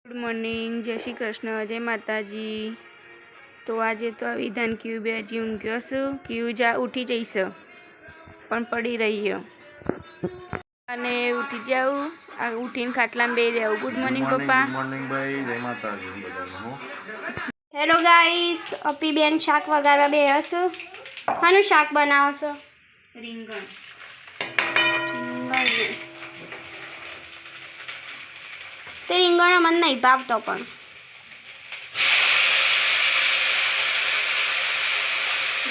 Good morning, जय श्री कृष्ण, जय माताजी। तो आज तो आ विधान क्यू बे हजी ऊँघ्यो छे। क्यू जा उठी जईश पण पड़ी रही अने उठी जाऊ आ उठीने खाटलामां बेही रहूं। गुड मॉर्निंग पप्पा। गुड मॉर्निंग भाई, जय माताजी बधाने। हेलो गाइस, अपी बेन शाक वगाड़वा बेह्या छे। हानु शाक बनावो छो? રીંગણ। ते રીંગણ મને નહીં ભાવતો પણ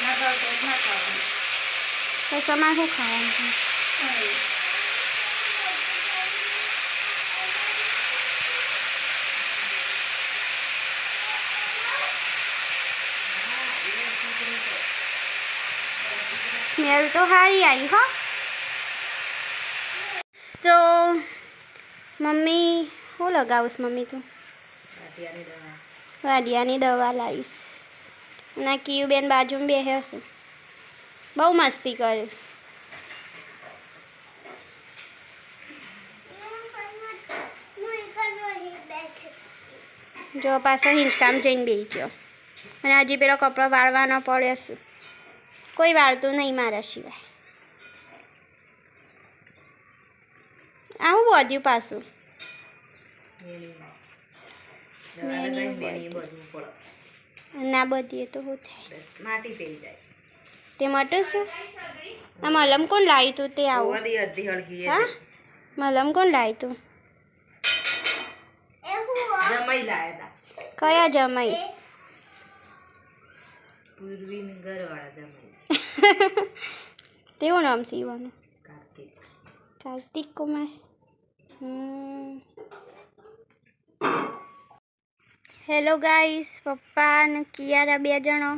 ના ભાવતો ના ખાવાનું। તો તમારે શું ખાવાનું છે? स्मेल तो सारी आई हो। तो मम्मी શું લગાવીશ? મમ્મી તું વાડિયાની દવા લાવીશ અને કીયુ બેન બાજુમાં બેહ્યો છે, બહુ મસ્તી કરે। જો પાછો હિંચકામ જઈને બેસી ગયો અને હજી પેલો કપડો વાળવાનો પડ્યો છે। કોઈ વાળતું નહીં મારા સિવાય। આવું બધું પાછું ના બધીએ તો શું થાય? તે માટે શું આ મલમ કોણ લાવી તું? તે આવું હા મલમ કોણ લાવી તું? કયા જમાઈ? તેવું નામ સીવાનું? કાર્તિક કુમાર। હેલો ગાઈસ, પપ્પા અને કિયારા બે જણો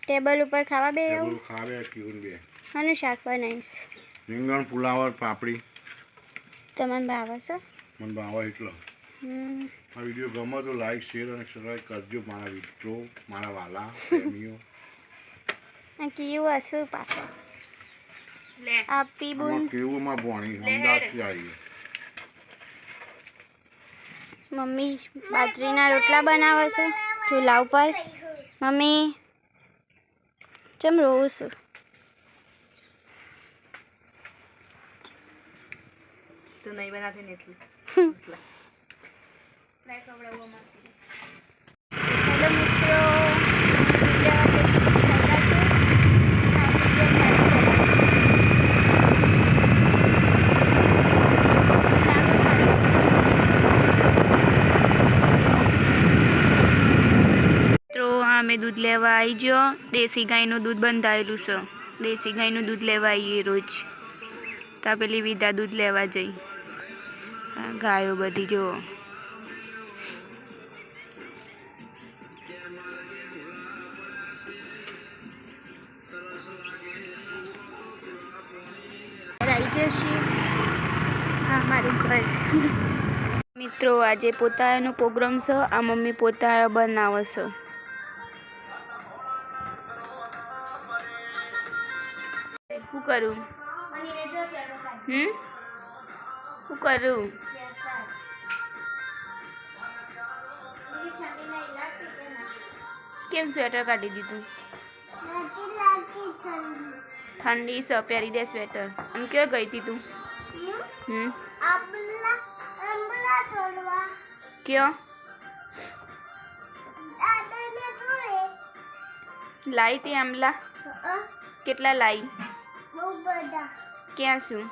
ટેબલ ઉપર ખાવા બે અને શાક બનાવીશ। રીંગણ પુલાવ પાપડી તમને ભાવે છે? મને ભાવે એટલો। આ વિડીયો ગમે તો લાઈક શેર અને સબસ્ક્રાઈબ કરજો મારા મિત્રો, મારા વાલા પ્રેમીઓ। આ કીયું હશે પાછો આપી બોન કેવુંમાં ભણી અમદાવાદથી આવી। મમ્મી બાજરીના રોટલા બનાવે છે ચૂલા ઉપર। મમ્મી ચમ રોવું છું? तो नहीं बनाते ने એટલે લાઈક ખવડાવવા માંગતી। હેલો મિત્રો, અમે દૂધ લેવા આવી ગયો। દેશી ગાયનું દૂધ બંધાયેલું છે। દેશી ગાયનું દૂધ લેવા આવીએ રોજ। તા પેલી વિધા દૂધ લેવા જઈ। ગાયો બધી જુઓ। આવી જશે હા મારું ઘર। મિત્રો આજે પોતાનો પ્રોગ્રામ છે। આ મમ્મી પોતા બનાવે છે। શું કરું? શું કરું? કેમ સ્વેટર કાઢી દીધું? ઠંડી છે, પહેરી દે સ્વેટર। અને ક્યાં ગઈ હતી તું? ક્યાં લાઈ તી આમલા? કેટલા લાઈ? ક્યાં શું?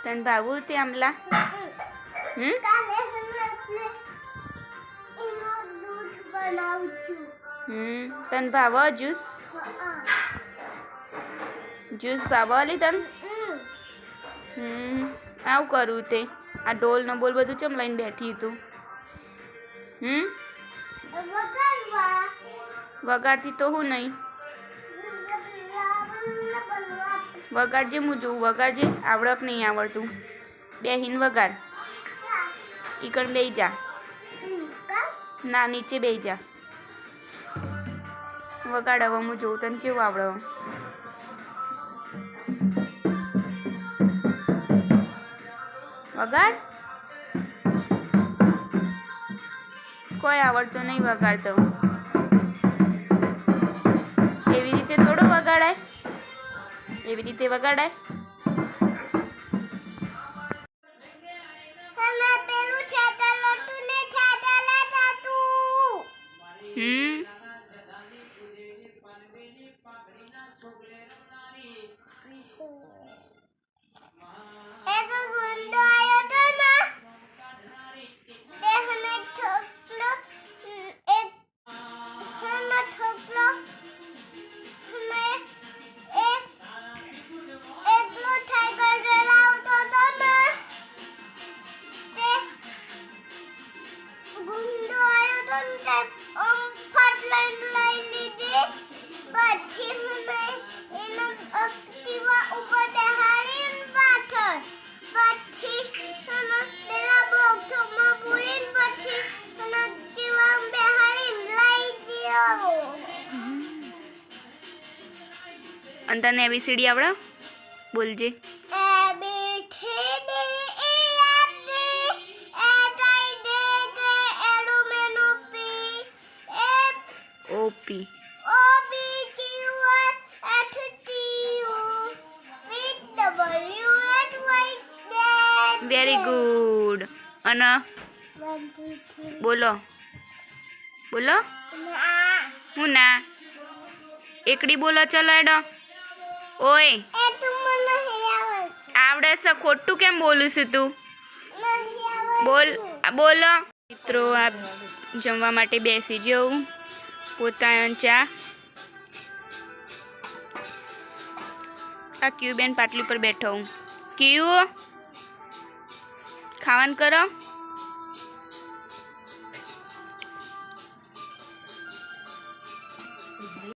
તને ભાવું તે આમલા? તને ભાવો જ્યુસ? જ્યુસ ભાવો લી તને? આવું કરું તે આ ઢોલ નો બોલ બધું ચમ લઈને બેઠી તું? વગાડતી તો હું નહીં વગાડજે, હું જોઉં વગાડજે। આવડક નહીં આવડતું? બેહીન વગાડ। ઈકણ બેહી જા। ના નીચે બેહી જા। વગાડ હવે હું જોઉં તને કેવું આવડે। વગાડ. કોઈ આવડતો નહીં વગાડતો. એવી રીતે થોડું વગાડાય. એવી રીતે વગાડાય. અને તને ABCD આવડે? બોલજે. OP. Very good. અને બોલો બોલો. હું ના એકડી બોલો. ચલો એડો. ઓય આવડે છે. ખોટું કેમ બોલું છું તું? બોલ બોલો. મિત્રો આ જમવા માટે બેસી જવું. પોતાનો ચા. આ ક્યુ બેન પાટલી પર બેઠો હું. ક્યુ ખાવાનું કરો.